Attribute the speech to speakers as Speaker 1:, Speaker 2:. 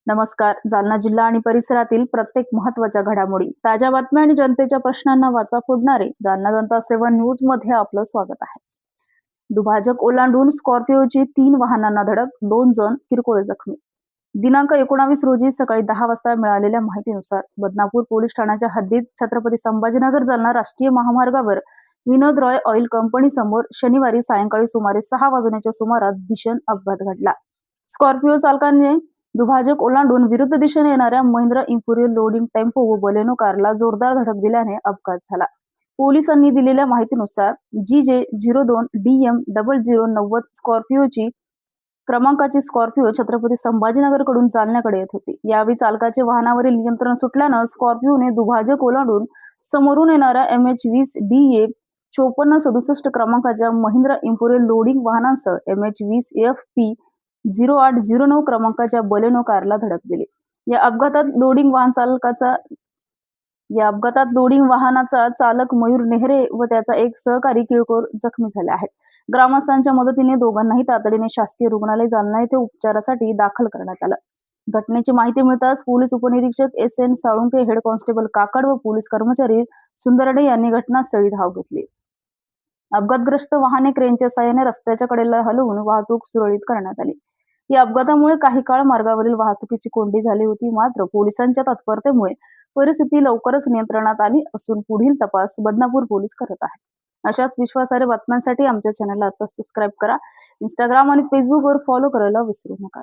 Speaker 1: नमस्कार. जालना जिल्हा आणि परिसरातील प्रत्येक महत्त्वाच्या घडामोडी, ताज्या बातम्या आणि जनतेच्या प्रश्नांना वाचा फोडणारे जालना जनता सेवा न्यूज मध्ये आपलं स्वागत आहे. दुभाजक ओलांडून स्कॉर्पिओची 3 वाहनांना धडक, 2 जण किरकोळ जखमी. दिनांक 19 रोजी सकाळी 10 वाजता मिळालेल्या माहितीनुसार बदनापूर पोलीस ठाण्याच्या हद्दीत छत्रपती संभाजीनगर जालना राष्ट्रीय महामार्गावर विनोद रॉय ऑइल कंपनी समोर शनिवारी सायंकाळी सुमारे 6 वाजण्याच्या सुमारास भीषण अपघात घडला. स्कॉर्पिओ चालकाने दुभाजक ओलांडून विरुद्ध दिशेने येणाऱ्या महिंद्रा इम्पेरियल लोडिंग टेम्पो व बलेनो कारला जोरदार धडक दिल्याने अपघात झाला. पोलिसांनी दिलेल्या माहितीनुसार GJ02DM0090 स्कॉर्पिओची क्रमांकाची स्कॉर्पिओ छत्रपती संभाजीनगर कडून जालन्याकडे येत होती. यावेळी चालकाचे वाहनावरील नियंत्रण सुटल्यानं स्कॉर्पिओने दुभाजक ओलांडून समोरून येणाऱ्या MH20DA 5467 क्रमांकाच्या महिंद्रा इम्पेरियल लोडिंग वाहनांसह MH20FP 0809 क्रमांकाच्या बलेनो कारला धडक दिली. या अपघातात लोडिंग वाहनाचा चालक मयूर नेहरे व त्याचा एक सहकारी किरकोळ जखमी झाले आहेत. ग्रामस्थांच्या मदतीने दोघांनाही तातडीने शासकीय रुग्णालय जालना येथे उपचारासाठी दाखल करण्यात आलं. घटनेची माहिती मिळताच पोलीस उपनिरीक्षक SN साळुंके, हेड कॉन्स्टेबल काकड व पोलीस कर्मचारी सुंदरडे यांनी घटनास्थळी धाव घेतली. अपघातग्रस्त वाहने क्रेनच्या साहाय्याने रस्त्याच्या कडेला हलवून वाहतूक सुरळीत करण्यात आली. या अपघातामुळे काही काळ मार्गावरील वाहतुकीची कोंडी झाली होती. मात्र पोलिसांच्या तत्परतेमुळे परिस्थिती लवकरच नियंत्रणात आली असून पुढील तपास बदनापूर पोलीस करत आहेत. अशाच विश्वासार्ह बातम्यांसाठी आमच्या चॅनलला आता सबस्क्राईब करा. इंस्टाग्राम आणि फेसबुकवर फॉलो करायला विसरू नका.